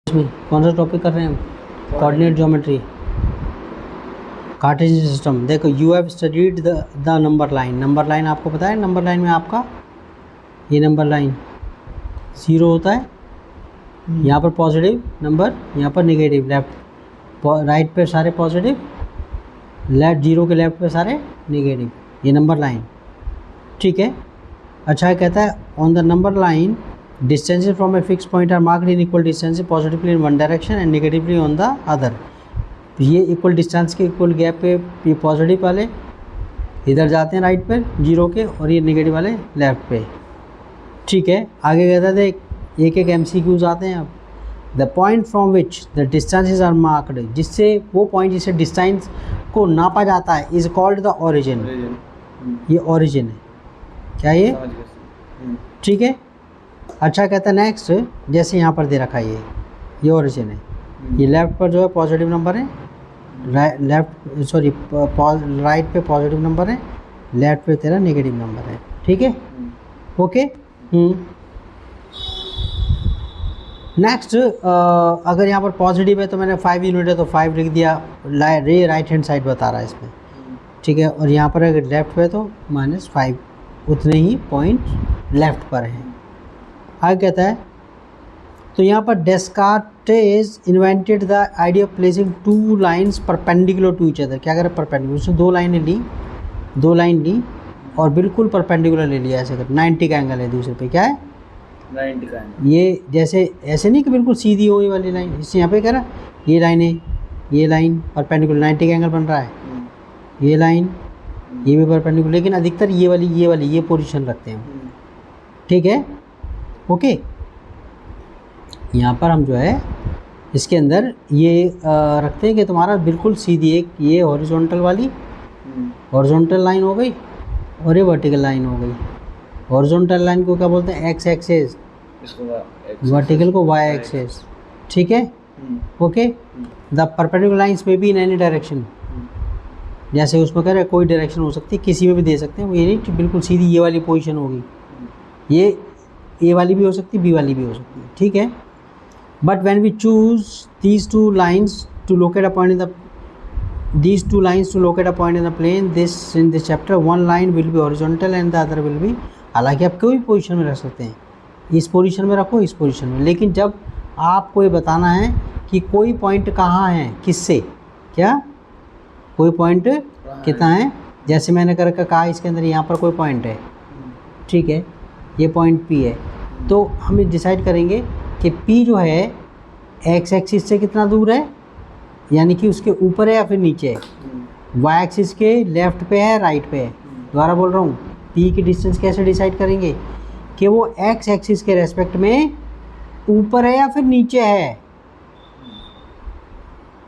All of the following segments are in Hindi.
इसमें कौन सा टॉपिक कर रहे हैं हम? Coordinate geometry, cartesian system. देखो, you have studied the number line. Number line आपको पता है, नंबर लाइन में आपका ये नंबर लाइन 0 होता है, यहाँ पर पॉजिटिव नंबर, यहाँ पर नेगेटिव। लेफ्ट राइट पे सारे पॉजिटिव, लेफ्ट 0 के लेफ्ट पे सारे नेगेटिव, ये नंबर लाइन। ठीक है। अच्छा, कहता है on the number line distances from a fixed point are marked in equal distances positively in one direction and negatively on the other। ये इक्वल डिस्टेंस के इक्वल गैप पे ये पॉजिटिव वाले इधर जाते हैं राइट पर 0 के, और ये नेगेटिव वाले लेफ्ट पे। ठीक है। आगे कहता है एक एक MCQs आते हैं। अब the point from which the distances are marked, जिससे वो पॉइंट जिससे डिस्टेंस को नापा जाता है, इज कॉल्ड द ओरिजिन। ये ओरिजिन है क्या ये? ठीक है। अच्छा, कहता है नेक्स्ट, जैसे यहाँ पर दे रखा है ये ओरिजिन है, ये लेफ्ट पर जो है पॉजिटिव नंबर है, राइट पे पॉजिटिव नंबर है, लेफ्ट पे तेरा नेगेटिव नंबर है। ठीक है। ओके। नेक्स्ट, अगर यहाँ पर पॉजिटिव है तो मैंने 5 यूनिट है तो 5 लिख दिया, रे राइट हैंड साइड बता रहा है इसमें। ठीक है। और यहाँ पर अगर लेफ्ट पे तो -5, उतने ही पॉइंट लेफ्ट पर हैं। आगे कहता है, तो यहाँ पर Descartes invented the idea of placing 2 lines perpendicular to each other. क्या करे? परपेंडिकुलर। उसने 2 लाइनें ली, 2 लाइन ली और बिल्कुल परपेंडिकुलर ले लिया, ऐसे कर 90 का एंगल है दूसरे पे। क्या है? 90 का एंगल। ये जैसे ऐसे नहीं कि बिल्कुल सीधी हो ये वाली लाइन, इससे यहाँ पे कह रहा ये लाइन है, ये लाइन परपेंडिकुलर 90 का एंगल बन रहा है, ये लाइन ये भी परपेंडिकुलर, लेकिन अधिकतर ये वाली ये पोजीशन रखते हैं। ठीक है। ओके। यहाँ पर हम जो है इसके अंदर ये रखते हैं कि तुम्हारा बिल्कुल सीधी एक ये हॉरिजॉन्टल वाली हॉरिजॉन्टल लाइन हो गई और ये वर्टिकल लाइन हो गई। हॉरिजॉन्टल लाइन को क्या बोलते हैं? एक्स एक्सेस, वर्टिकल को वाई एक्सेस। ठीक है। ओके। द परपेंडिकुलर लाइन्स में बी इन एनी डायरेक्शन, जैसे उसमें कह रहे हैं कोई डायरेक्शन हो सकती है, किसी में भी दे सकते हैं। ये नहीं बिल्कुल सीधी ये वाली पोजीशन होगी, ये वाली भी हो सकती है, बी वाली भी हो सकती है। ठीक है। But when we choose these two lines to locate a point in the plane, in this chapter one line will be horizontal and the other will be, हालांकि आप कोई पोजीशन में रख सकते हैं, इस पोजीशन में रखो, इस पोजीशन में, लेकिन जब आपको ये बताना है कि कोई पॉइंट कहाँ है, किससे, क्या कोई पॉइंट कितना है, जैसे मैंने करके कहा इसके अंदर यहाँ पर कोई पॉइंट है। ठीक है। ये पॉइंट P है, तो हम डिसाइड करेंगे कि P जो है एक्स एक्सिस से कितना दूर है, यानी कि उसके ऊपर है या फिर नीचे है, वाई एक्सिस के लेफ्ट पे है राइट पे है। दोबारा बोल रहा हूँ, P की डिस्टेंस कैसे डिसाइड करेंगे कि वो एक्स एक्सिस के रेस्पेक्ट में ऊपर है या फिर नीचे है।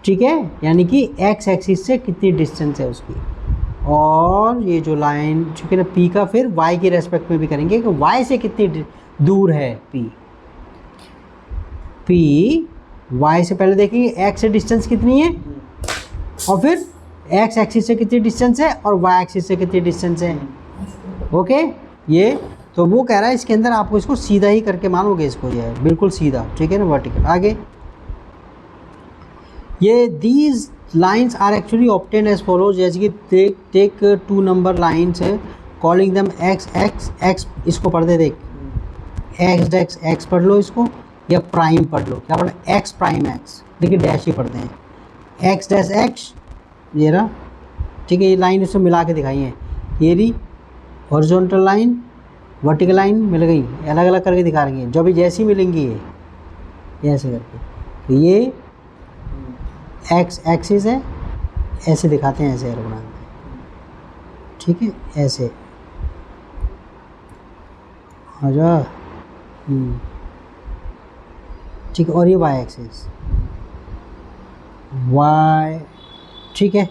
ठीक है। यानी कि एक्स एक्सिस से कितनी डिस्टेंस है उसकी, और ये जो लाइन चूँकि ना P का फिर y के रेस्पेक्ट में भी करेंगे कि y से कितनी दूर है P y से पहले देखेंगे x से डिस्टेंस कितनी है, और फिर x एक्सिस से कितनी डिस्टेंस है और y एक्सिस से कितनी डिस्टेंस है। ओके। ये तो वो कह रहा है इसके अंदर आपको इसको सीधा ही करके मानोगे, इसको ये है बिल्कुल सीधा। ठीक है ना, वर्टिकल। आगे ये these lines are actually obtained as follows, जैसे कि टेक 2 नंबर लाइन्स है, calling them X X X, इसको पढ़ दे, देख एक्स डैश एक्स पढ़ लो इसको, या प्राइम पढ़ लो। क्या पढ़? एक्स प्राइम एक्स, देखिए डैश ही पढ़ते हैं, एक्स डैश एक्स ये रहा। ठीक है। ये लाइन इसमें मिला के दिखाई है, ये रही हॉरिजॉन्टल लाइन, वर्टिकल लाइन मिल गई, अलग अलग करके दिखा रही है, जो भी जैसी मिलेंगी ये ऐसे करके। तो ये एक्स एक्सिस है, ऐसे दिखाते हैं, ऐसे एरो बनाते हैं। ठीक है। ऐसे आ जा। ठीक है। और ये वाई एक्सिस, वाई। ठीक है।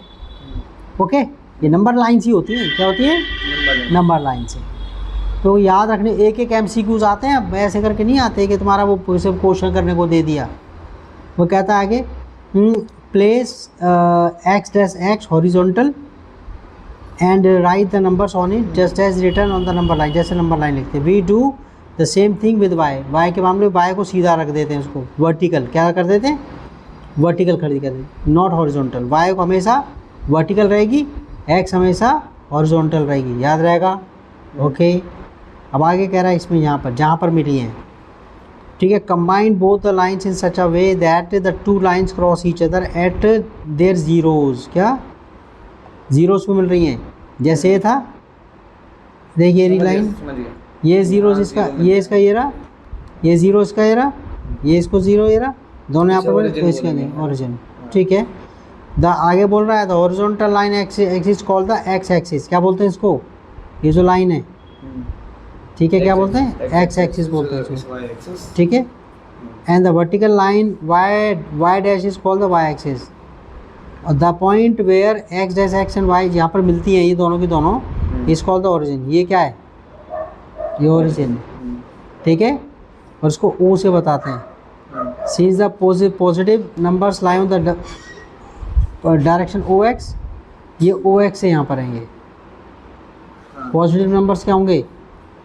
ओके। ये नंबर लाइन्स ही होती हैं। क्या होती है? नंबर लाइन से। तो याद रखने, एक एक MCQs आते हैं, अब ऐसे करके नहीं आते कि तुम्हारा वो सिर्फ क्वेश्चन करने को दे दिया। वो कहता है आगे, place X dash X horizontal and write the numbers on it just as written on the number line, जैसे नंबर लाइन लिखते हैं। We do the same thing with Y, Y के मामले में वाई को सीधा रख देते हैं, उसको वर्टिकल क्या कर देते हैं, वर्टिकल खड़ी कर देते, नॉट हॉरिजॉन्टल। वाई को हमेशा वर्टिकल रहेगी, एक्स हमेशा हॉरिजॉन्टल रहेगी, याद रहेगा। ओके अब आगे कह रहा है इसमें यहाँ पर जहाँ पर मिली हैं, ठीक है, combine both the lines in such a way that the two lines cross each other at there zeros, क्या जीरोज पे मिल रही हैं, जैसे ये था, देखिए ये लाइन, ये जीरोज इसका, ये इसका ये रहा, ये जीरो इसका ये रहा, ये इसको जीरो ये रहा, दोनों यहाँ पर तो इसका नहीं ओरिजिन, ठीक है। द आगे बोल रहा है the horizontal line axis called the x axis, क्या बोलते हैं इसको, ये जो लाइन है, ठीक है, क्या बोलते हैं, एक्स एक्सिस बोलते हैं इसको, ठीक है। And the vertical line y dash is called the Y axis, और the point where x dash x and y यहाँ पर मिलती हैं ये दोनों की दोनों, इज कॉल्ड द ओरिजिन, ये क्या है, ये ओरिजिन, ठीक है, और इसको ओ से बताते हैं। Sees the positive numbers lie on the direction O X, ये ओ एक्स से यहाँ पर आएंगे, पॉजिटिव नंबर्स क्या होंगे,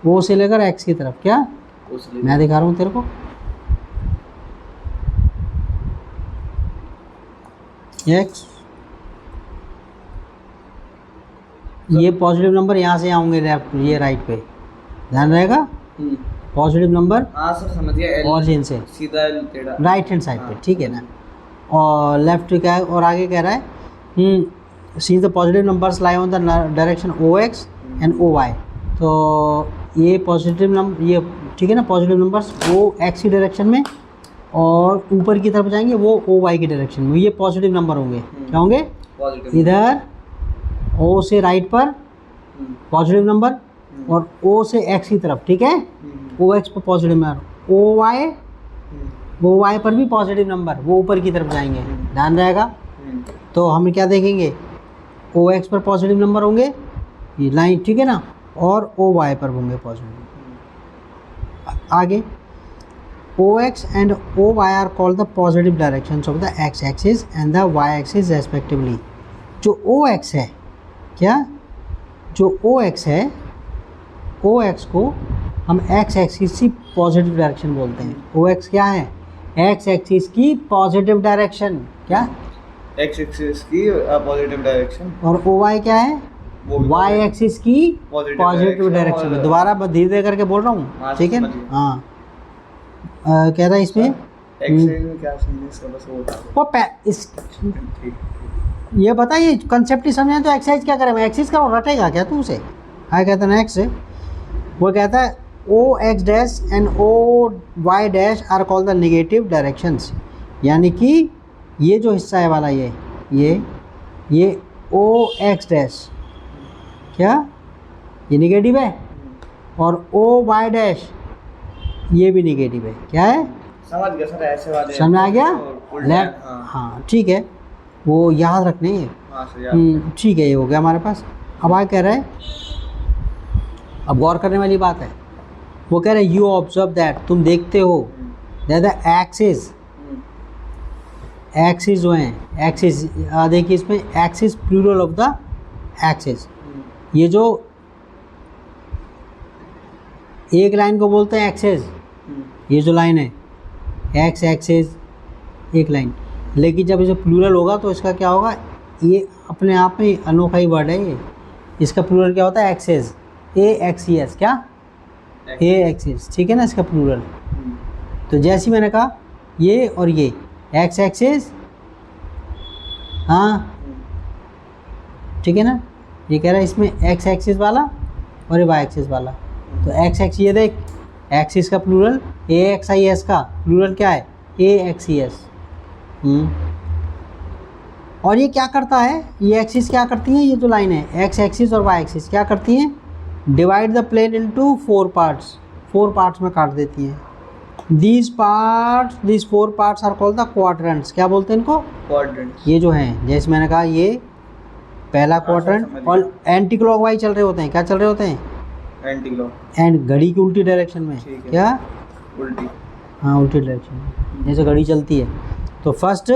ओ से लेकर एक्स की तरफ, क्या मैं दिखा रहा हूँ तेरे को, एक्स, ये पॉजिटिव नंबर यहाँ से आएंगे लेफ्ट, ये राइट पे, ध्यान रहेगा, पॉजिटिव नंबर ऑरिजिन से सीधा राइट हैंड साइड पे, ठीक है ना, और लेफ्ट क्या है, और आगे कह रहा है sees the positive numbers lie on the direction O X and O Y, तो ये पॉजिटिव नंबर, ये ठीक है ना, पॉजिटिव नंबर्स वो एक्स की डायरेक्शन में और ऊपर की तरफ जाएंगे वो ओ वाई की डायरेक्शन में, ये पॉजिटिव नंबर होंगे, क्या होंगे, इधर ओ से राइट पर पॉजिटिव नंबर और ओ से एक्स की तरफ, ठीक है, ओ एक्स पर पॉजिटिव नंबर, ओ वाई पर भी पॉजिटिव नंबर, वो ऊपर की तरफ जाएंगे, ध्यान रहेगा। तो हम क्या देखेंगे, ओ एक्स पर पॉजिटिव नंबर होंगे ये लाइन, ठीक है ना, और ओ वाई पर होंगे पॉजिटिव। आगे O X and O Y are called the positive directions of the x axis and the Y axis respectively. जो ओ एक्स है, क्या, जो ओ एक्स है, ओ एक्स को हम एक्स एक्सिस की पॉजिटिव डायरेक्शन बोलते हैं। ओ एक्स क्या है, एक्स एक्सिस की पॉजिटिव डायरेक्शन, क्या, एक्स एक्सिस की पॉजिटिव डायरेक्शन, और ओ वाई क्या है, वाई एक्सिस की पॉजिटिव डायरेक्शन में। दोबारा धीरे धीरे करके बोल रहा हूँ, ठीक है ना, हाँ। कह रहा है इसमें ये बताइए कंसेप्ट ही समझे तो एक्सरसाइज क्या करें, एक्सिस का रटेगा क्या तू उसे, आया कहता है नेक्स्ट, वो कहता है O X dash and O Y dash are called the negative directions, यानी कि ये जो हिस्सा है वाला ये ओ एक्स डैश, क्या ये नेगेटिव है, और ओ वाई डैश ये भी नेगेटिव है, क्या है, समझ गया सर, ऐसे वाले समझ आ गया, लेफ्ट, हाँ ठीक है, वो याद रखने हैं, ठीक है, ये हो गया हमारे पास। अब आगे कह रहा है, अब गौर करने वाली बात है, वो कह रहे हैं यू ऑब्जर्व दैट, तुम देखते हो दैट द एक्सिस जो हैं, एक्सिस देखिए इसमें axes plural of the axis, ये जो एक लाइन को बोलते हैं एक्सिस, ये जो लाइन है एक्स एक्सिस एक लाइन, लेकिन जब इसे प्लूरल होगा तो इसका क्या होगा, ये अपने आप में अनोखा ही वर्ड है ये, इसका प्लूरल क्या होता है, एक्सिस, ए एक्स ई एस, क्या ए एक्सिस, ठीक है ना, इसका प्लूरल। तो जैसे मैंने कहा ये और ये एक्स एक्सिस, हाँ ठीक है ना, ये कह रहा है इसमें एक्स एक्सिस वाला और ये वाई एक्सिस वाला, तो एक्स एक्स, ये देख एक्सिस का plural A X I S का प्लूरल क्या है, ए एक्स ई एस। और ये क्या करता है, ये एक्सिस क्या करती हैं, ये जो लाइन है एक्स एक्सिस और वाई एक्सिस क्या करती हैं, divide the plane into 4 parts, 4 parts में काट देती हैं। These 4 parts are called the quadrants, क्या बोलते हैं इनको, क्वाड्रेंट्स। ये जो हैं, जैसे मैंने कहा ये पहला क्वाड्रेंट, और एंटी क्लॉकवाइज चल रहे होते हैं, क्या चल रहे होते हैं, एंटी क्लॉक, एंड घड़ी की उल्टी डायरेक्शन में, क्या उल्टी, हाँ उल्टी डायरेक्शन में, जैसे घड़ी चलती है। तो फर्स्ट,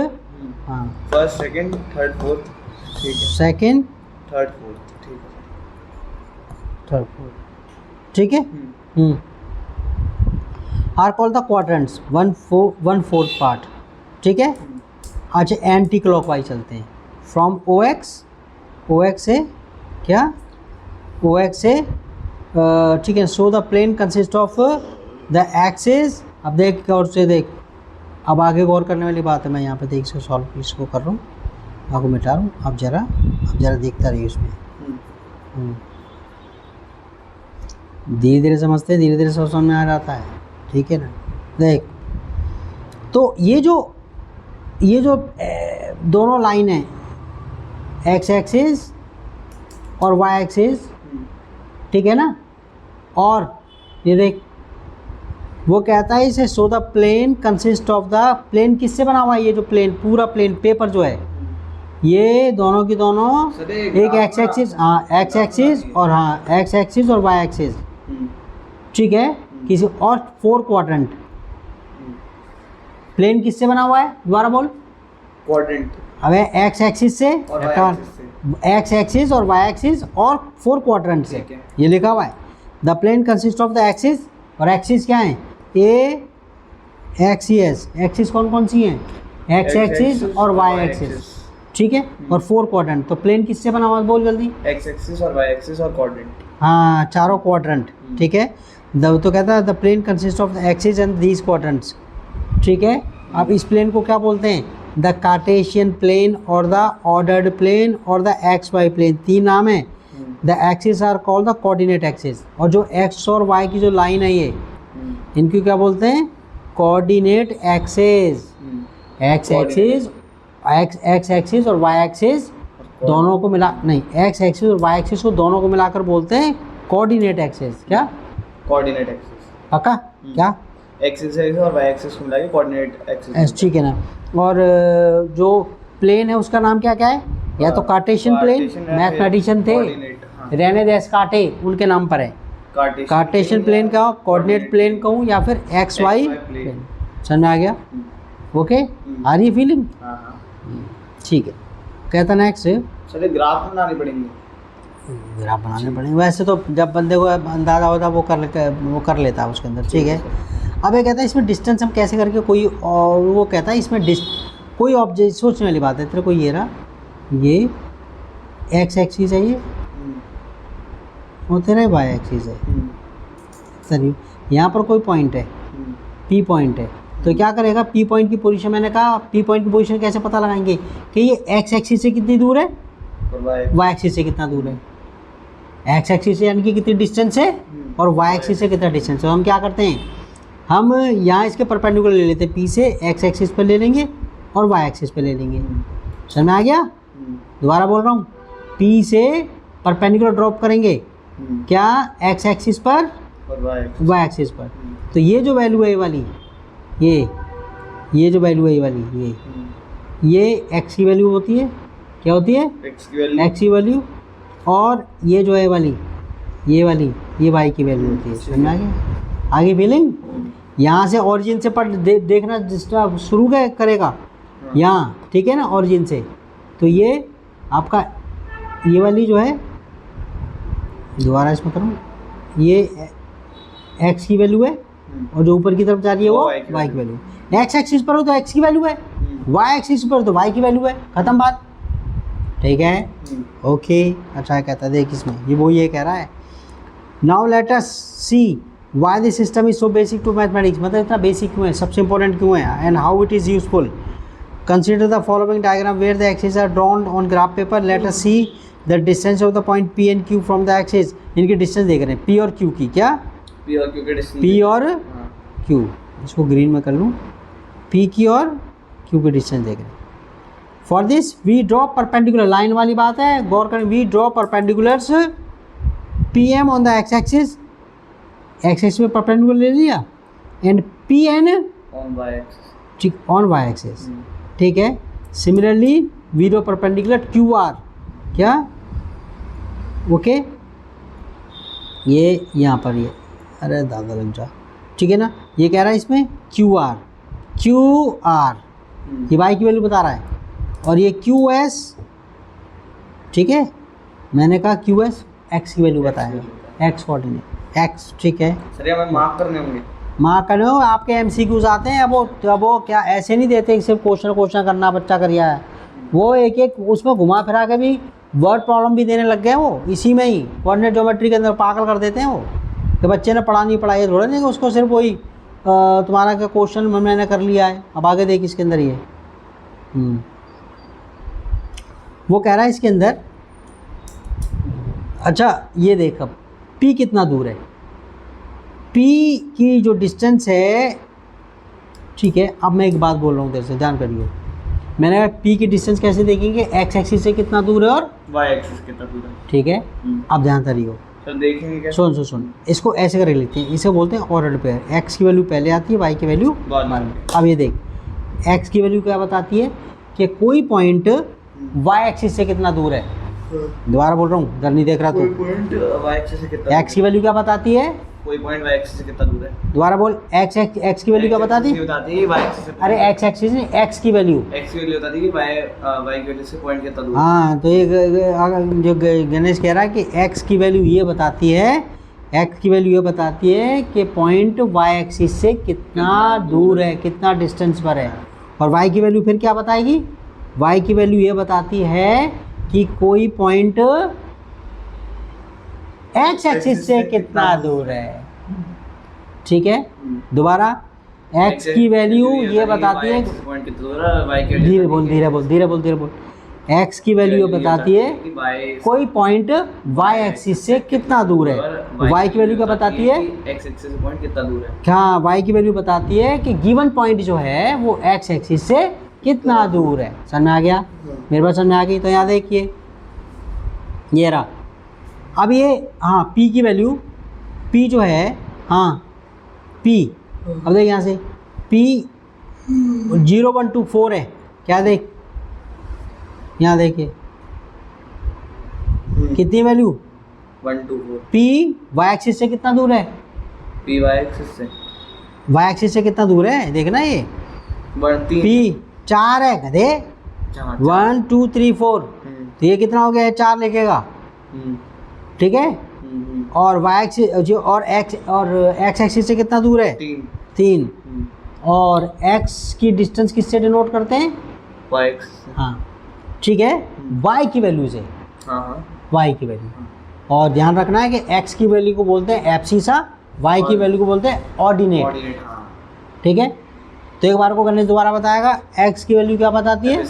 हाँ फर्स्ट सेकंड थर्ड फोर्थ, ठीक है, सेकंड थर्ड फोर्थ, ठीक है, थर्ड फोर्थ, ठीक है। Are called the quadrants, 1/4 part, ठीक है। अच्छा एंटी क्लॉकवाइज चलते हैं, फ्रॉम ओ एक्स से क्या, ओ एक्स से ठीक है। So the plane consist of the axes, अब देख और से देख, अब आगे गौर करने वाली बात है, मैं यहाँ पे देख से सॉल्व इसको कर रहा हूँ, आपको मिटा रहा हूँ, अब जरा देखता रहिए उसमें। धीरे धीरे समझते हैं, धीरे धीरे समझ में आ जाता है, ठीक है ना। देख तो ये जो दोनों लाइन है, एक्स एक्सिस और वाई एक्सिस, ठीक है ना। और ये देख वो कहता है इसे so the plane consist of the, plane किससे बना हुआ है, ये जो प्लेन पूरा प्लेन पेपर जो है, ये दोनों की दोनों एक एक्स एक्सिस, हाँ एक्स एक्सिस और हाँ एक्स एक्सिस और वाई एक्सिस, ठीक है। किसी और 4 क्वाड्रेंट, प्लेन किससे बना हुआ है, दोबारा बोल। क्वाड्रेंट, अब एक्स एक्सिस से, एक्स एक्सिस और वाई एक्सिस और 4 क्वाड्रेंट से, ये लिखा हुआ है। The plane consist of the axes, और एक्सिस क्या है, ए एक्सिस, एक्सिस कौन कौन सी हैं, एक्स एक्सिस और वाई एक्सिस, ठीक है। और 4 क्वाड्रेंट, तो प्लेन किससे बना हुआ है, बोल जल्दी। एक्स एक्सिस और वाई एक्सिस और क्वाड्रेंट, हाँ चारों क्वाड्रेंट, ठीक है। तो कहता है the plane consist of the axes and these quadrants, ठीक है। अब इस प्लेन को क्या बोलते हैं, द कार्टेशियन प्लेन और द ऑर्डर्ड प्लेन और द एक्स वाई प्लेन, 3 नाम है। The axes are called the coordinate axes, और जो एक्स और वाई की जो लाइन है ये, इनको क्या बोलते हैं, coordinate axis. X axis, X axis और वाई एक्सिस दोनों को मिला, नहीं एक्स एक्सिस और वाई एक्सिस को दोनों को मिलाकर बोलते हैं कोऑर्डिनेट एक्सिस। क्या, कोऑर्डिनेट एक्सिस, पक्का, क्या एक्स एक्सिस और वाई एक्सिस को मिला के कोऑर्डिनेट एक्सिस, ठीक है ना। और जो प्लेन है उसका नाम क्या क्या है, या तो कार्टेशियन प्लेन, मैथमेटिशियन थे रहने देस काटे, उनके नाम पर है। कार्टेशियन प्लेन का कोऑर्डिनेट प्लेन कहूँ या फिर एक्स वाई प्लेन, समझ में आ गया, ओके, आ रही है फीलिंग, ठीक है। कहता नेक्स्ट, चलिए ग्राफ बनाने पड़ेंगे, ग्राफ बनाने पड़ेंगे, वैसे तो जब बंदे को अंदाज़ा होता है वो कर लेता है उसके अंदर, ठीक है। अब ये कहता है इसमें डिस्टेंस हम कैसे करके कोई, और वो कहता है इसमें कोई ऑब्जेक्ट, सोचने वाली बात है तेरे को, ये रहा, ये एक्स एक्सिस है, ये वो तेरा वाई एक्सिस है, सर यहाँ पर कोई पॉइंट है, पी पॉइंट है, तो क्या करेगा, पी पॉइंट की पोजीशन, मैंने कहा पी पॉइंट की पोजीशन कैसे पता लगाएंगे कि ये एक्स एक्सिस से कितनी दूर है, वाई एक्सिस से कितना दूर है, एक्स एक्सिस से यानी कि कितनी डिस्टेंस है, और वाई एक्सिस से कितना डिस्टेंस है। तो हम क्या करते हैं, हम यहाँ इसके परपेंडिकुलर ले लेते हैं, पी से एक्स एक्सिस पर ले लेंगे और वाई एक्सिस पे ले लेंगे, समझ में आ गया। दोबारा बोल रहा हूँ, पी से परपेंडिकुलर ड्रॉप करेंगे, क्या, एक्स एक्सिस पर और वाई एक्सिस पर, तो ये जो वैल्यू है ये वाली, ये जो वैल्यू है ये वाली, ये एक्स की वैल्यू होती है, क्या होती है, एक्स की वैल्यू, और ये जो है वाली, ये वाली, ये वाई की वैल्यू होती है, समझ में आ गया, आगे फीलिंग। यहाँ से ओरिजिन से पढ़ देखना, जिसका शुरू करेगा यहाँ, ठीक है ना, ओरिजिन से, तो ये आपका ये वाली जो है, दोबारा इसमें करूँ, ये एक्स की वैल्यू है, और जो ऊपर की तरफ जा रही है वो वाई की वैल्यू, एक्स एक्सिस पर हो तो एक्स की वैल्यू है, वाई एक्सिस पर तो वाई की वैल्यू है, खत्म बात, ठीक है, ओके। अच्छा कहता है देख इसमें, ये वो ये कह रहा है, now let us see why this system is so basic to mathematics, मतलब इतना बेसिक क्यों है, सबसे इंपॉर्टेंट क्यों है, and how it is useful. Consider the following diagram where the axes are drawn on graph paper, let us see the distance of the point P and Q from the axes. इनकी डिस्टेंस देख रहे हैं, पी और क्यू की, क्या, पी और क्यू के डिस्टेंस, पी और क्यू, इसको ग्रीन में कर लूँ, पी की और क्यू की डिस्टेंस देख रहे हैं। For this we draw perpendicular, line वाली बात है, गौर करें, we draw perpendiculars P M on the x axis, X axis में परपेंडिकुलर ले लिया, and P N on Y axis, ठीक, ऑन वाई एक्सिस, ठीक है। Similarly we draw perpendicular Q R, क्या, ओके, ये यहाँ पर ये, अरे दादा लग जा, ठीक है ना, ये कह रहा है इसमें क्यू आर, ये वाई की वैल्यू बता रहा है, और ये क्यू एस, ठीक है, मैंने कहा क्यू एस एक्स की वैल्यू बताया, एक्स कोऑर्डिनेट एक्स, ठीक है। सर हमें मार्क करने होंगे, मार्क करने हो आपके एमसीक्यूज आते हैं। अब वो क्या ऐसे नहीं देते कि सिर्फ क्वेश्चन करना बच्चा कर रहा है, वो एक एक उसमें घुमा फिरा के भी वर्ड प्रॉब्लम भी देने लग गए हैं। वो इसी में ही कोऑर्डिनेट ज्योमेट्री के अंदर पागल कर देते हैं वो, कि बच्चे ने पढ़ा नहीं पढ़ा, ये थोड़ा नहीं कि उसको सिर्फ वही तुम्हारा क्या क्वेश्चन मैंने कर लिया है। अब आगे देख इसके अंदर ये वो कह रहा है इसके अंदर, अच्छा ये देख अब P कितना दूर है, P की जो डिस्टेंस है, ठीक है। अब मैं एक बात बोल रहा हूँ तेरे से, ध्यान करियो। मैंने कहा P की डिस्टेंस कैसे देखेंगे, एक्स एक्सिस से कितना दूर है और वाई एक्सिस कितना दूर है, ठीक है। अब ध्यान करियो, तो देखेंगे क्या। सुन इसको ऐसे कर लेते हैं, इसे बोलते हैं ऑर्डर पेयर। एक्स की वैल्यू पहले आती है, वाई की वैल्यू बाद में। अब ये देख, एक्स की वैल्यू क्या बताती है कि कोई पॉइंट वाई एक्सिस से कितना दूर है। दोबारा बोल रहा हूँ, इधर नहीं देख रहा कोई तू। पॉइंट वाई एक्सिस से कितना, एक्स की वैल्यू क्या बताती है, कोई पॉइंट वाई एक्सिस से कितना दूर है। दोबारा बोल, एक्स की वैल्यू क्या बताती है, बताती है वाई एक्सिस से, अरे एक्स एक्सिस नहीं, एक्स की वैल्यू, एक्स की वैल्यू बताती है कि वाई की वैल्यू से पॉइंट कितना दूर है। हाँ। तो ये जो गणेश कह रहा है कि एक्स की वैल्यू ये बताती है, एक्स की वैल्यू ये बताती है कि पॉइंट वाई एक्सिस से कितना दूर है, कितना डिस्टेंस पर है। और वाई की वैल्यू फिर क्या बताएगी, वाई की वैल्यू ये बताती है कि कोई पॉइंट एक्स एक्सिस से कितना दूर है, ठीक है। दोबारा, एक्स की वैल्यू ये बताती है, पॉइंट कितना दूर है, वाई की धीरे बोल, एक्स की वैल्यू ये बताती है कोई पॉइंट वाई एक्सिस से कितना दूर है। वाई की वैल्यू क्या बताती है, एक्स एक्सिस से पॉइंट कितना दूर है। हाँ, वाई की वैल्यू बताती है कि गिवन पॉइंट जो है वो एक्स एक्सिस से कितना दूर है। समझ में आ गया, मेरे पास समझ में आ गई। तो यहाँ देखिए ये रहा। अब ये हाँ पी की वैल्यू, पी जो है, हाँ पी, अब देख यहाँ से पी 0124 है, क्या देख यहाँ देखिए कितनी वैल्यू 124, पी वाई एक्सिस से कितना दूर है, पी वाई एक्सिस से, वाई एक्सिस से कितना दूर है देखना। ये पी 4 है गधे, 1 2 3 4, तो ये कितना हो गया है, 4 लिखेगा, ठीक है। और वाई एक्सिस जो और एक्स एक्सिस से कितना दूर है, 3। और एक्स की डिस्टेंस किससे डिनोट करते हैं, वाई एक्सिस, हाँ ठीक है, वाई की वैल्यू से, वाई की वैल्यू। और ध्यान रखना है कि एक्स की वैल्यू को बोलते हैं एब्सिसा, वाई की वैल्यू को बोलते हैं ऑर्डिनेट, ठीक है। तो एक बार को गणेश दोबारा बताएगा, एक्स की वैल्यू क्या बताती है,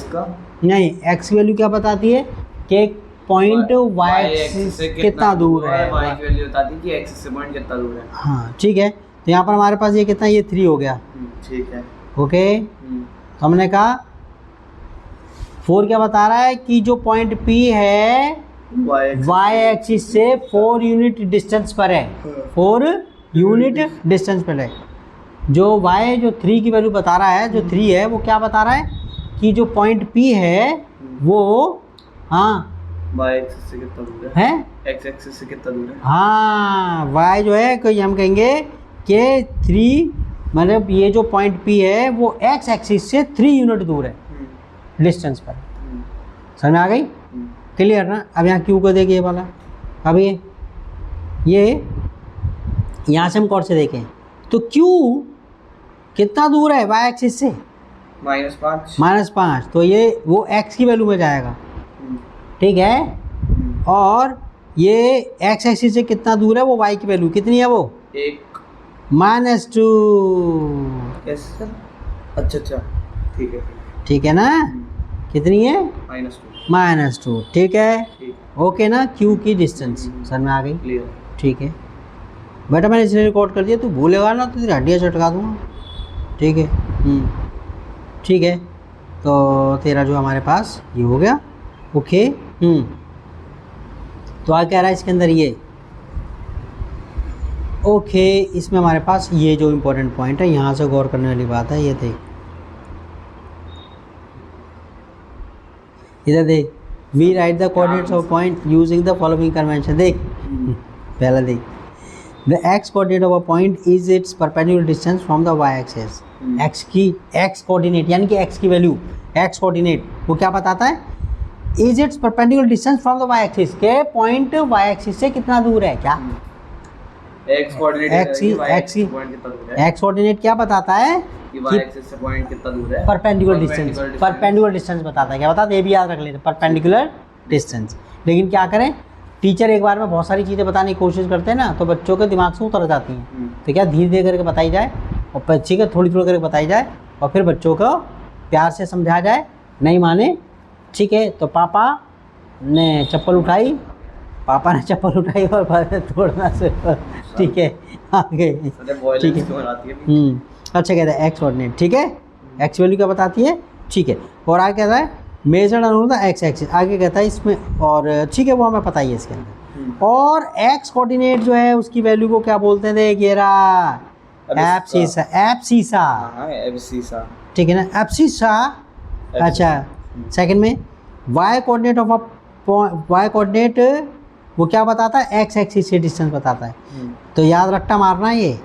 नहीं एक्स की वैल्यू क्या बताती है कि पॉइंट वाई एक्सिस से कितना दूर है, वाई की वैल्यू बताती है कि एक्सिस से पॉइंट कितना दूर है। हाँ ठीक है। तो यहाँ पर हमारे पास ये कितना, ये 3 हो गया, ठीक है, ओके। तो हमने कहा 4 क्या बता रहा है कि जो पॉइंट P है वाई एक्सिस से 4 यूनिट डिस्टेंस पर है, 4 यूनिट डिस्टेंस पर है। जो y जो 3 की वैल्यू बता रहा है, जो 3 है वो क्या बता रहा है कि जो पॉइंट P है वो, हाँ वाई एक्सिस से कितना दूर है, एक्स एक्सिस से कितना दूर है, हाँ y जो है कोई हम कहेंगे कि 3 मतलब ये जो पॉइंट P है वो x एक्सिस से 3 यूनिट दूर है डिस्टेंस पर। समझ में आ गई, क्लियर ना। अब यहाँ क्यू को देखिए वाला, अब ये यहाँ से हम कौन से देखें तो क्यू कितना दूर है वाई एक्सिस से, -5, तो ये वो x की वैल्यू में जाएगा, ठीक है। और ये x एक्सिस से कितना दूर है, वो y की वैल्यू कितनी है, वो 1 -2। अच्छा ठीक है, ठीक है ना, कितनी है -2, ठीक है, ओके ना। क्यू की डिस्टेंस समझ में आ गई, ठीक है बेटा। मैंने इसलिए रिकॉर्ड कर दिया, तू भूलेगा ना तो तेरी हड्डियाँ चटका दूँगा, ठीक है। ठीक है, तो तेरा जो हमारे पास ये हो गया, ओके। तो आ कह रहा है इसके अंदर ये, ओके। इसमें हमारे पास ये जो इम्पोर्टेंट पॉइंट है, यहाँ से गौर करने वाली बात है, ये देख इधर देख, we write the coordinates of point using the following convention. देख पहला देख, the x coordinate of a point is its perpendicular distance from the Y axis. X की एक्स कोऑर्डिनेट यानी कि एक्स की वैल्यू, एक्स कोऑर्डिनेट वो क्या बताता है, is its perpendicular distance from the Y axis, के पॉइंट वाई एक्सिस से कितना दूर है, क्या एक्स कोऑर्डिनेट एक्स कोऑर्डिनेट क्या बताता है कि y एक्सिस से पॉइंट कितना दूर है, परपेंडिकुलर डिस्टेंस बताता है। क्या बताता है ये भी याद रख लेते, परपेंडिकुलर डिस्टेंस। लेकिन क्या करें, टीचर एक बार में बहुत सारी चीज़ें बताने की कोशिश करते हैं ना, तो बच्चों के दिमाग से उतर जाती हैं। तो क्या धीरे धीरे करके बताई जाए और बच्चे को थोड़ी थोड़ी करके बताई जाए और फिर बच्चों को प्यार से समझाया जाए। नहीं माने, ठीक है, तो पापा ने चप्पल उठाई और तोड़ना से, ठीक है, आगे, ठीक है। अच्छा कहता है एक्स कोऑर्डिनेट, ठीक है, एक्स वैल्यू क्या बताती है, ठीक है। और आगे कहता है measured along the x axis, आगे कहता है इसमें, और ठीक है वो हमें पता ही है इसके अंदर। और एक्स कोऑर्डिनेट जो है उसकी वैल्यू को क्या बोलते हैं, देख ये रहा एब्सिसा, ठीक है ना, एब्सिसा। अच्छा सेकंड में Y coordinate of Y coordinate वो क्या बताता है, एक्स एक्सिस से डिस्टेंस बताता है। तो याद रट्टा मारना है ये,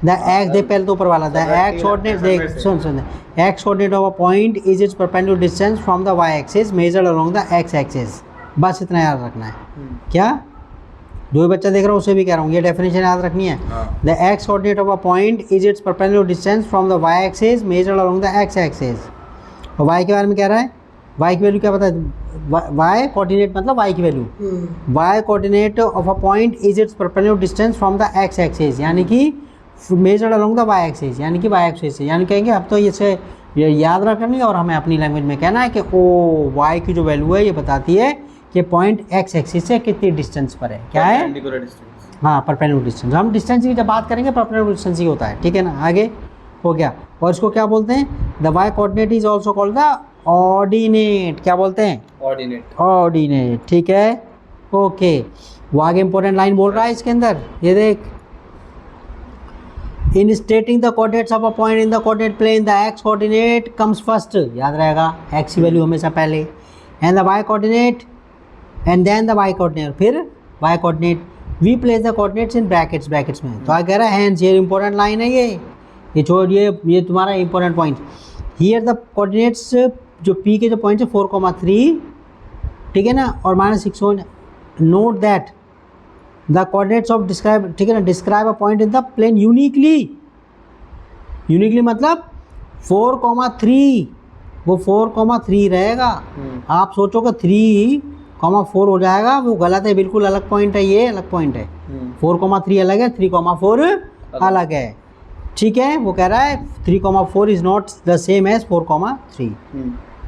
द एक्स दे पहले तो ऊपर वाला द एक्स कोऑर्डिनेट, देख सुन x coordinate of a point is its perpendicular distance from the Y axis measured along the x axis. बस इतना याद रखना है। क्या जो भी बच्चा देख रहा है उसे भी कह रहा हूँ, ये डेफिनेशन याद रखनी है। The x coordinate of a point is its perpendicular distance from the Y axis measured along the x axis. और वाई के बारे में कह रहा है, वाई की वैल्यू क्या पता है, वाई कोऑर्डिनेट मतलब वाई की value, Y coordinate of a point is its perpendicular distance from the x axis, यानी कि measured along the Y axis, यानी कि वाई एक्सिस से, यानी कहेंगे अब तो इसे ये याद रखनी है और हमें अपनी लैंग्वेज में कहना है कि ओ वाई की जो वैल्यू है ये बताती है कि पॉइंट एक्स एक्सिस से कितनी डिस्टेंस पर है, क्या है, हाँ परपेंडिकुलर डिस्टेंस। हम डिस्टेंस की जब बात करेंगे परपेंडिकुलर डिस्टेंस ही होता है, ठीक है ना। आगे हो गया, और इसको क्या बोलते हैं, the Y coordinate is also called the ordinate, क्या बोलते हैं, ऑर्डिनेट, ठीक है, ओके। वो आगे इंपॉर्टेंट लाइन बोल रहा है इसके अंदर, ये देख, in stating the coordinates of a point in the coordinate plane the x coordinate comes first, याद रहेगा एक्स की वैल्यू हमेशा पहले, and the Y coordinate and then the Y coordinate, फिर y coordinate. We place the coordinates in brackets में। तो आगे कह रहा है हैंस, ये इंपॉर्टेंट लाइन है, ये छोड़, ये तुम्हारा important point. Here the coordinates, जो पी के जो पॉइंट है 4,3, ठीक है ना, और -6, note that the coordinates of describe, ठीक है ना, describe a point in the plane uniquely मतलब 4,3, वो 4,3 रहेगा। आप सोचोगे 3,4 हो जाएगा, वो गलत है, बिल्कुल अलग पॉइंट है, ये अलग पॉइंट है। 4,3 अलग है, 3,4 अलग है, ठीक है। वो कह रहा है 3,4 is not the same as 4,3।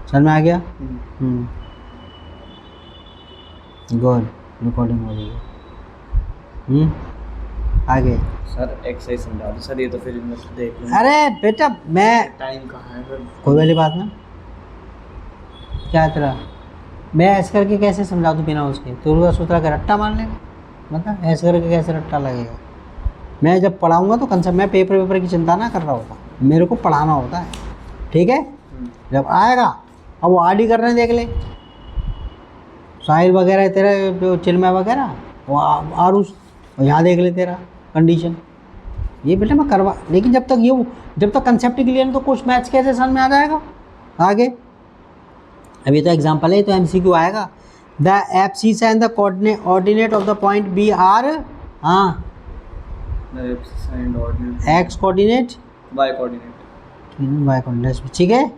समझ में आ गया, गुड, रिकॉर्डिंग हो रही है। आगे सर एक्सरसाइज समझा दो सर, ये तो फिर मैं देख लूँगा। अरे बेटा मैं, टाइम कहाँ है सर, कोई वाली बात ना, क्या तेरा, मैं ऐसे करके कैसे समझा दूँ बिना उसके, तो सूत्रा का रट्टा मार लेगा, मतलब ऐसे करके कैसे रट्टा लगेगा। मैं जब पढ़ाऊँगा तो कंसेप्ट, मैं पेपर की चिंता ना कर रहा होता, मेरे को पढ़ाना होता है, ठीक है। जब आएगा अब वो आडी कर रहे हैं, देख ले साहिल वगैरह तेरा जो चिलमा वगैरह, वो आरुष, यहाँ देख ले तेरा कंडीशन, ये बेटा मैं करवा, लेकिन जब तक कंसेप्ट क्लियर है तो कुछ मैथ्स कैसे समझ में आ जाएगा। आगे अभी तो एग्जांपल है, तो एमसीक्यू आएगा। The abscissa and the coordinate of the point B are, हाँ एक्स कोऑर्डिनेट वाई कोऑर्डिनेट, ठीक है,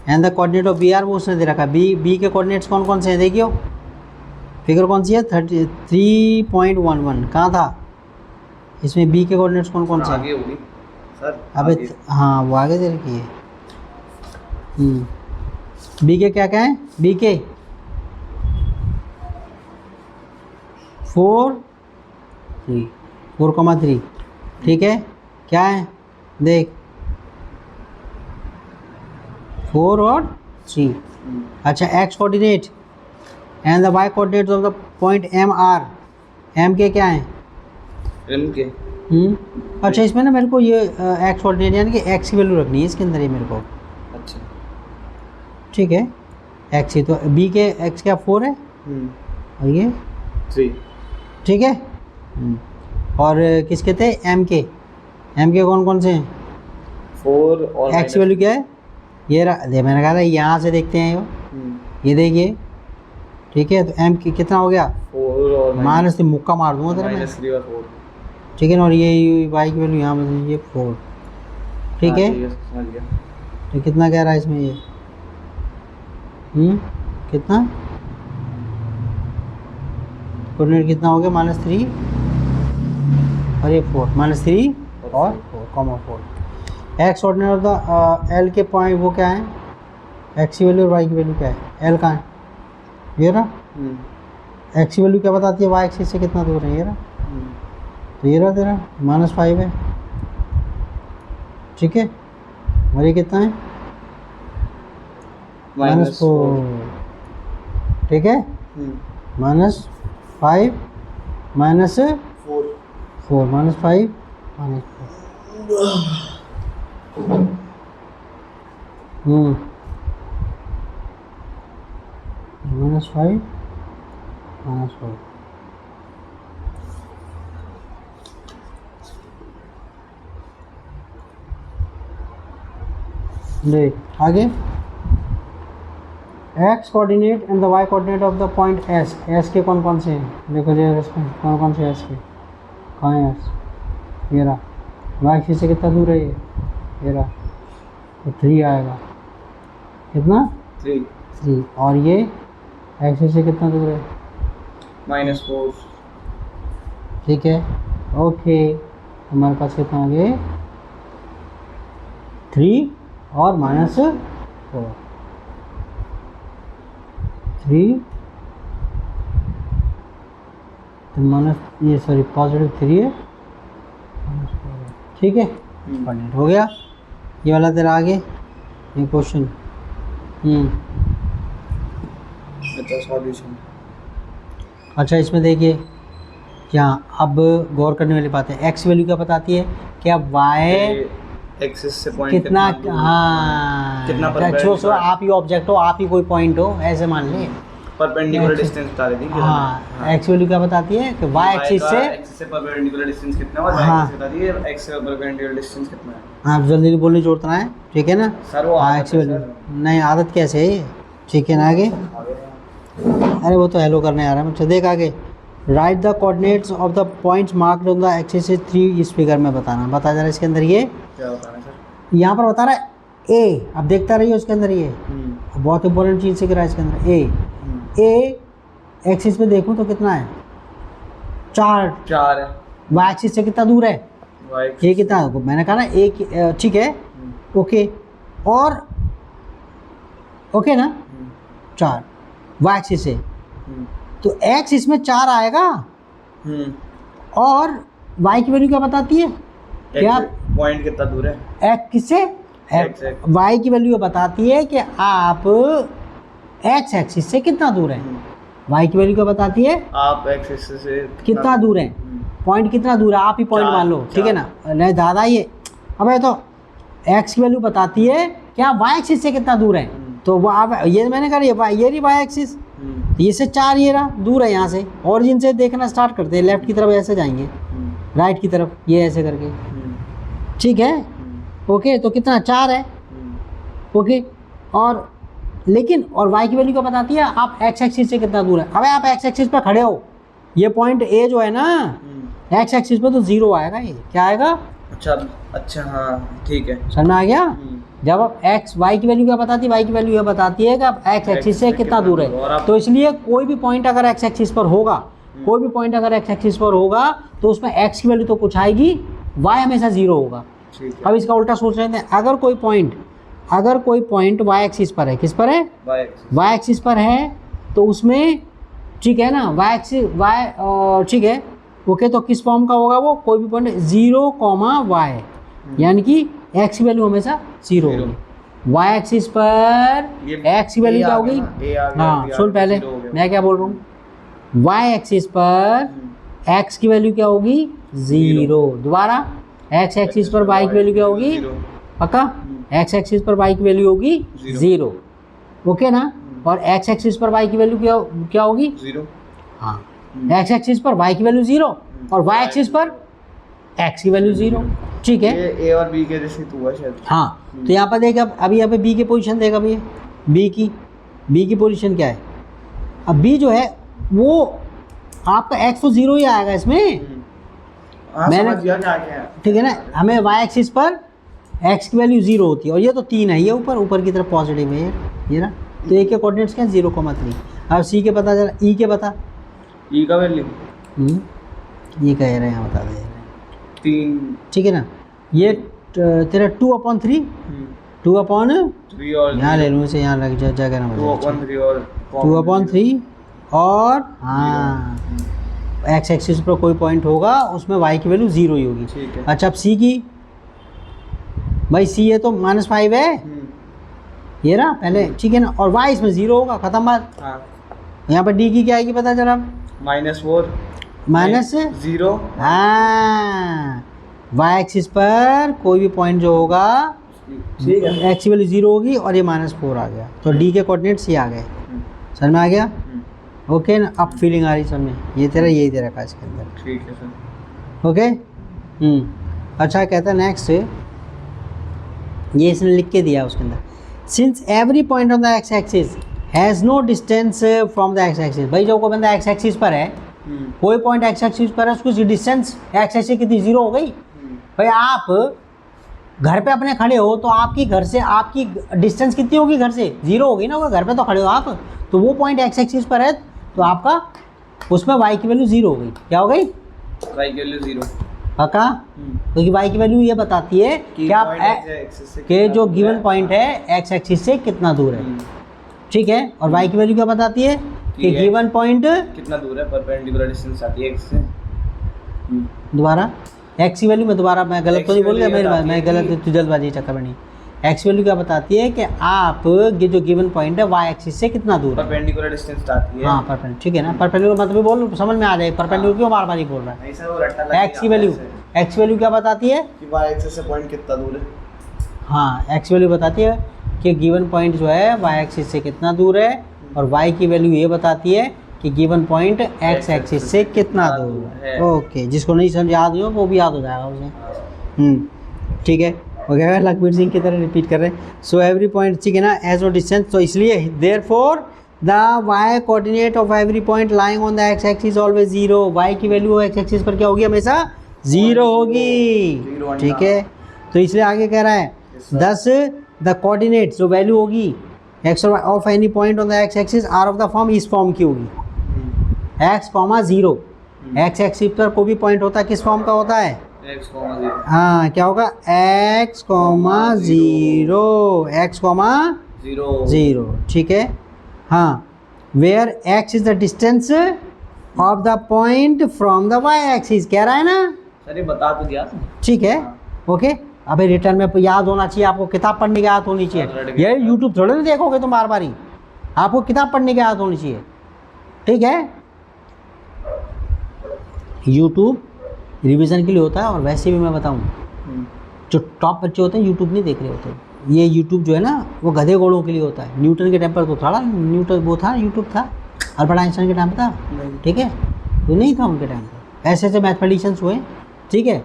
and the coordinate of B are, वो उसने दे रखा। बी के कोऑर्डिनेट्स कौन कौन से हैं, देखियो फिगर कौन सी है, 3.11, कहाँ था इसमें, बी के कोऑर्डिनेट्स कौन कौन से हैं, आगे होगी सर, अबे हाँ वो आगे दे रखी है। बी के क्या है, बी के 4,3, ठीक है, क्या है देख 4 और 3। अच्छा X coordinate and the Y coordinates of the point M are, M के क्या है, एम के, अच्छा इसमें ना मेरे को ये एक्स कोऑर्डिनेट यानी कि एक्स की वैल्यू रखनी है इसके अंदर, ये मेरे को, अच्छा ठीक है, एक्स ही, तो बी के एक्स क्या 4 है और ये 3, ठीक है। और किसके थे, एम के कौन कौन से हैं, 4 और एक्स की वैल्यू क्या है, ये दे, मैंने कहा था यहाँ से देखते हैं ये देखिए, ठीक है। तो एम कितना हो गया, 4 और माइनस, मुक्का मार दूंगा तेरा मैं, -3 और 4, ठीक है ना, और ये वाई की वैल्यू यहाँ बदल दीजिए 4, ठीक है। हाँ, समझ गया। तो कितना कह रहा है इसमें ये, कितना कोऑर्डिनेट कितना हो गया, -3 और ये 4, -3 और 4,4। X coordinate of the L के पॉइंट वो क्या है, एक्स की वैल्यू और वाई की वैल्यू क्या है, एल कहाँ है, ये रहा। एक्स की वैल्यू क्या बताती है, वाई एक्सिस से कितना दूर है, ये रहा। तो ये रहा तेरा -5 है, ठीक है। और ये कितना है, -4, ठीक है। -5 -4 -4 -5 -4 -5 -4। देख आगे, X coordinate and the Y coordinate of the point S, S के कौन कौन से हैं, देखो जरा इसमें कौन कौन से एस के, कहाँ है एस, ये रहा। वाई एक्सिस से कितना दूर है ये रहा, तो 3 आएगा, कितना 3। और ये एक्सिस से कितना दूर है, -4, ठीक है। ओके, हमारे पास कितना आ गया, 3 और -4, 3 तो ये सॉरी +3 है, ठीक है। कोऑर्डिनेट हो गया, ये वाला तेरा आगे ये क्वेश्चन। सॉल्यूशन। अच्छा, इसमें देखिए यहाँ अब गौर करने वाली बात है, एक्स वैल्यू क्या बताती है, क्या वाई एक्सिस से पॉइंट कितना, हाँ कितना अच्छा, आप ही ऑब्जेक्ट हो, आप ही कोई पॉइंट हो, ऐसे मान ले परपेंडिकुलर डिस्टेंस बता रही थी। हाँ, एक्स वैल्यू क्या बताती है कि वाई एक्सिस से परपेंडिकुलर डिस्टेंस कितना है, और वाई एक्सिस बताती है एक्स से परपेंडिकुलर डिस्टेंस कितना है। हाँ, जल्दी बोलने जोड़ना है, ठीक है ना सर, वो हाँ, एक्स वैल्यू नहीं, आदत कैसे है ये, ठीक है ना। आगे अरे वो तो हेलो करने आ रहा है मुझसे, देख आगे, right the coordinates of the points marked on the axis 3 इस फिगर में बताना, बता जा रहा है इसके अंदर, ये क्या बताना सर, यहाँ पर बता रहा है ए, अब देखता रहिए उसके अंदर, ये बहुत इंपॉर्टेंट चीज़ सीख रहा है इसके अंदर। ए एक्सिस पे देखूँ तो कितना है, 4 है। वाई एक्सिस से कितना दूर है, ये कितना है, मैंने कहा ना एक, ठीक है। ओके, और ओके ना, 4 वाई एक्सिस से, तो एक्स इसमें 4 आएगा, और वाई की वैल्यू क्या बताती है, क्या पॉइंट कितना दूर है, एक्स किससे, वाई की वैल्यू बताती है कि आप एक्स एक्सिस से कितना दूर है। वाई की वैल्यू क्या बताती है, आप एक्सिस से कितना दूर है, पॉइंट कितना दूर है, आप ही पॉइंट मान लो, ठीक है ना। नहीं दादा, ये अबे तो एक्स की वैल्यू बताती है कि आप वाई एक्सिस से कितना दूर है, तो वो आप ये मैंने कहा ये रही वाई एक्सिस, ये से 4 ये रहा दूर है, यहाँ से ऑरिजिन से देखना स्टार्ट करते हैं, लेफ्ट की तरफ ऐसे जाएंगे, राइट की तरफ ये ऐसे करके, ठीक है। ओके, तो कितना 4 है, ओके। और लेकिन और वाई की वैल्यू क्या बताती है, आप एक्स एक्सिस से कितना दूर है। अबे आप एक्स एक्सिस पर खड़े हो, ये पॉइंट ए जो है ना, एक्स एक्सिस पर तो 0 आएगा, ये क्या आएगा, अच्छा हाँ ठीक है, समझ में आ गया। जब आप एक्स वाई की वैल्यू क्या बताती है, वाई की वैल्यू ये बताती है कि आप एक्स एक्सिस से कितना दूर है। तो इसलिए कोई भी पॉइंट अगर एक्स एक्सिस पर होगा, कोई भी पॉइंट अगर एक्स एक्सिस पर होगा, तो उसमें एक्स की वैल्यू तो कुछ आएगी, वाई हमेशा 0 होगा। अब इसका उल्टा सोच रहे थे, अगर कोई पॉइंट वाई एक्सिस पर है, किस पर है, वाई एक्सिस पर है, तो उसमें ठीक है ना, वाई एक्सिस वाई ठीक है, ओके। तो किस फॉर्म का होगा वो, कोई भी पॉइंट 0, वाई, यानी कि एक्स की वैल्यू हमेशा 0 होगी। वाई एक्सिस पर एक्स की वैल्यू क्या होगी, हाँ सुन पहले मैं क्या बोल रहा हूँ, वाई एक्सिस पर एक्स की वैल्यू क्या होगी, 0। दोबारा एक्स एक्सिस पर वाई की वैल्यू क्या होगी, पक्का, एक्स एक्सिस पर वाई की वैल्यू होगी 0, ओके ना। और एक्स एक्सिस पर वाई की वैल्यू क्या होगी, 0, हाँ। एक्स एक्सिस पर वाई की वैल्यू 0 और वाई एक्सिस पर एक्स की वैल्यू 0, ठीक है। ये ए और बी के जैसे तो हुआ शायद, हाँ। तो यहाँ पर देख, अभी यहाँ पे बी की पोजीशन देख, अभी बी की पोजीशन क्या है, अब बी जो है वो आपका एक्स तो 0 ही आएगा इसमें, हाँ मैंने समझ गया क्या क्या है। ठीक है ना, हमें वाई एक्सिस पर एक्स की वैल्यू 0 होती है और ये तो 3 है, ये ऊपर की तरफ पॉजिटिव है ये ना, तो ए के कोऑर्डिनेट्स क्या 0,3। अब सी के पता चला, ई के बता। ई का वैल्यू ये कह रहे हैं, बता दे रहे हैं 3 ठीक है ना। ये तेरा 2/3 3 और यहाँ ले लूँ इसे, यहाँ लग जगह ना 2/3 और 2/3 और हाँ एक्स एक्सिस पर कोई पॉइंट होगा उसमें वाई की वैल्यू 0 ही होगी। ठीक है। अच्छा अब सी की, भाई सी है तो -5 है ये रहा पहले, ठीक है ना, और वाई इसमें 0 होगा, खत्म बात। हाँ यहाँ पर डी की क्या आएगी पता चला, -4 -0। 0 हाँ वाई एक्सिस पर कोई भी पॉइंट जो होगा ठीक है। एक्स की वैल्यू 0 होगी और ये -4 आ गया, तो डी के कोऑर्डिनेट्स ये आ गए। समझ में आ गया? ओके ना, अब फीलिंग आ रही समझ में, ये तेरा यही तेरा का इसके अंदर। ठीक है सर। ओके अच्छा कहता है नेक्स्ट, ये इसने लिख के दिया उसके अंदर, since every point on the x axis has no distance from the x axis. भाई जो कोई बंदा एक्स एक्सिस पर है, कोई पॉइंट एक्स एक्सिस पर है, उसकी डिस्टेंस एक्स एक्सिस कितनी 0 हो गई। भाई आप घर पे अपने खड़े हो तो आपकी घर से आपकी डिस्टेंस कितनी होगी, घर से 0 होगी ना, घर पे तो खड़े हो आप, तो वो पॉइंट एक्स एक्सिस पर है तो आपका उसमें वाई की वैल्यू 0 हो गई। क्या हो गई? वाई की वैल्यू 0 पक्का, क्योंकि वाई की वैल्यू ये बताती है कि आप के जो गिवन पॉइंट है एक्स एक्सिस से कितना दूर है, ठीक है, और वाई की वैल्यू क्या बताती है कि गिवन पॉइंट कितना दूर है, परपेंडिकुलर डिस्टेंस आती है एक्स से। दोबारा एक्स की वैल्यू, मैं दोबारा मैं गलत तो नहीं बोल गया, मैं गलत जल्दबाजी चक्कर में नहीं। एक्स वैल्यू क्या बताती है कि आप ये जो गिवन पॉइंट है वाई एक्सिस से कितना दूर है, परपेंडिकुलर डिस्टेंस आती है। हाँ परपेंडिकुलर, ठीक है ना, परपेंडिकुलर मतलब बोल समझ में आ जाए, परपेंडिकुलर क्यों बार बार ही बोल रहा है। नहीं सर वो रट्टा लग एक्स की वैल्यू, एक्स वैल्यू क्या बताती है कि वाई एक्सिस से पॉइंट कितना दूर है। हाँ एक्स वैल्यू बताती है कि गिवन पॉइंट जो है वाई एक्सिस से कितना दूर है, और वाई की वैल्यू ये बताती है कि गिवन पॉइंट एक्स एक्सिस से कितना दूर है। ओके, जिसको नहीं समझ याद हो वो भी याद हो जाएगा उसे। ठीक है, हो गया लखबीर सिंह की तरह रिपीट कर रहे हैं। सो एवरी पॉइंट, ठीक है ना, एज नो डिस्टेंस, तो इसलिए therefore the Y coordinate of every point lying on the x axis always 0। Y की वैल्यू एक्स एक्सिस पर क्या होगी, हमेशा 0 होगी, ठीक है। तो इसलिए आगे कह रहा है 10 द कोऑर्डिनेट जो वैल्यू होगी X of any point on the x axis are of the form, इस फॉर्म की होगी x, 0। एक्स एक्सिस पर कोई भी पॉइंट होता है किस फॉर्म का होता है, x, 0। हाँ क्या होगा, x, 0, x, 0, ठीक है। हाँ where x is the distance of the point from the y axis, कह रहा है ना सर ये बता तो दिया, ठीक है। ओके, अबे रिटर्न में याद होना चाहिए आपको, किताब पढ़ने की आदत होनी चाहिए, ये यूट्यूब थोड़े ना देखोगे तुम बार बार ही, आपको किताब पढ़ने की आदत होनी चाहिए, ठीक है। यूट्यूब रिवीजन के लिए होता है, और वैसे भी मैं बताऊं जो टॉप बच्चे होते हैं यूट्यूब नहीं देख रहे होते, ये यूट्यूब जो है ना वो गधे घोड़ों के लिए होता है। न्यूटन के टाइम पर तो था, न्यूटन वो था, यूट्यूब था, अल्बर्ट आइंस्टाइन के टाइम पर था, ठीक है, तो नहीं था उनके टाइम पर, ऐसे ऐसे मैथमेटिशियंस हुए, ठीक है,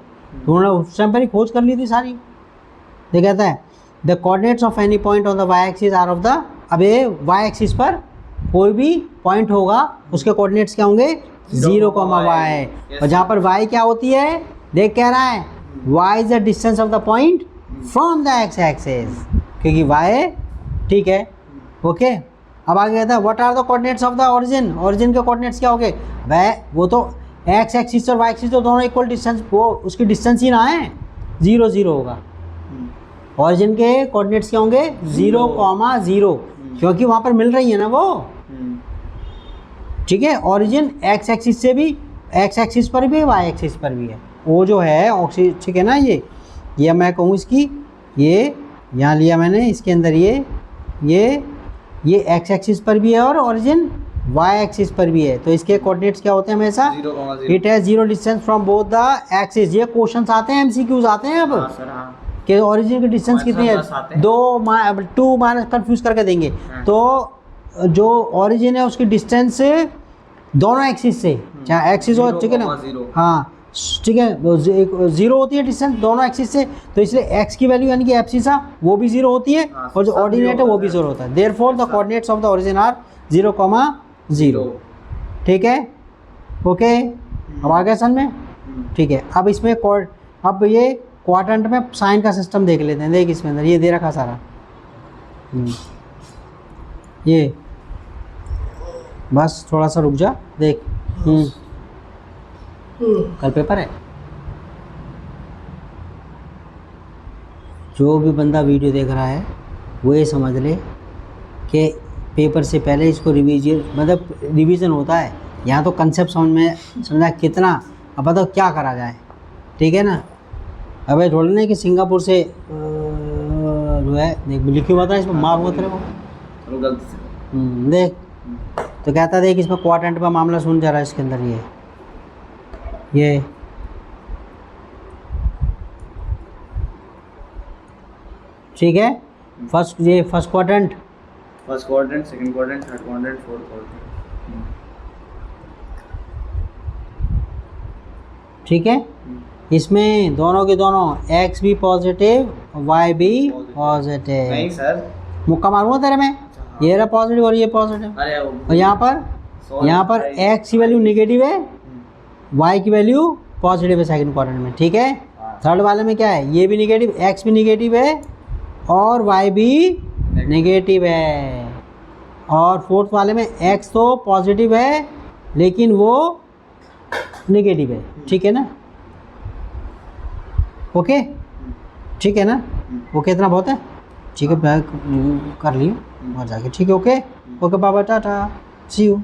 तो उन्होंने उस टाइम पर ही खोज कर ली थी सारी। ये कहता है the coordinates of any point on the Y axis are of the, अब ये वाई एक्सिस पर कोई भी पॉइंट होगा उसके कोऑर्डिनेट्स क्या होंगे 0, y, और जहाँ पर y क्या होती है, देख कह रहा है y is the distance of the point from the x axis, क्योंकि y, ठीक है। ओके, अब आगे कहता है what are the coordinates of the origin, origin के कोऑर्डिनेट्स क्या होंगे, वह वो तो एक्स एक्सिस और वाई एक्सिस तो दोनों इक्वल डिस्टेंस, वो उसकी डिस्टेंस ही ना है, 0, 0 होगा। ओरिजिन के कोऑर्डिनेट्स क्या होंगे 0, 0, क्योंकि वहाँ पर मिल रही है ना वो, ठीक है। ओरिजिन एक्स एक्सिस से भी, एक्स एक्सिस पर भी है, वाई एक्सिस पर भी है, वो जो है ऑक्सी, ठीक है ना, ये मैं कहूँ इसकी, ये यहाँ लिया मैंने, इसके अंदर ये एक्स एक्सिस पर भी है और ओरिजिन वाई एक्सिस पर भी है, तो इसके कोऑर्डिनेट्स क्या होते हैं हमेशा, it has 0 distance from both the axis. ये क्वेश्चंस आते हैं, एमसीक्यूज आते हैं अब कि ओरिजिन की डिस्टेंस कितनी है, 2 माइनस कंफ्यूज करके देंगे, तो जो ओरिजिन है उसकी डिस्टेंस दोनों एक्सिस से, चाहे एक्सिस हो, ठीक है ना, हाँ ठीक है, 0 होती है डिस्टेंस दोनों एक्सिस से, तो इसलिए x की वैल्यू यानी कि एब्सिसा वो भी 0 होती है, और जो ऑर्डिनेट है वो भी 0 होता है। Therefore the coordinates of the origin are 0, 0, ठीक है। ओके, अब आ गया समझ में, ठीक है। अब इसमें अब ये क्वाड्रेंट में साइन का सिस्टम देख लेते हैं। देख इसमें अंदर ये दे रखा सारा। ये बस थोड़ा सा रुक जा, देख। कल पेपर है। जो भी बंदा वीडियो देख रहा है वो ये समझ ले कि पेपर से पहले इसको रिवीजन होता है। यहाँ तो कंसेप्ट समझ में समझा कितना, अब बताओ क्या करा जाए, ठीक है ना। अब ये थोड़ा नहीं कि सिंगापुर से जो है देख लिखी हुआ था इसमें मार हुआ तेरे को, गलती से। देख तो कहता देख इसमें क्वाड्रेंट का मामला सुन जा रहा है इसके अंदर। ये ठीक है। First quadrant, second quadrant, third quadrant, fourth quadrant. ठीक है। इसमें दोनों के दोनों x भी पॉजिटिव y भी पॉजिटिव। नहीं सर, मुक्का मारूंगा तेरे में। ये रहा पॉजिटिव और ये पॉजिटिव। अरे और यहाँ पर x की वैल्यू निगेटिव है, y की वैल्यू पॉजिटिव है सेकंड क्वाड्रेंट में, ठीक है। थर्ड वाले में क्या है, ये भी निगेटिव, x भी निगेटिव है और y भी नेगेटिव है। और फोर्थ वाले में x तो पॉजिटिव है लेकिन वो नेगेटिव है, ठीक है ना। ओके, ठीक है ना। ओके इतना बहुत है, ठीक है। कर लियो और जाके, ठीक है। ओके बाबा, टाटा, सी यू।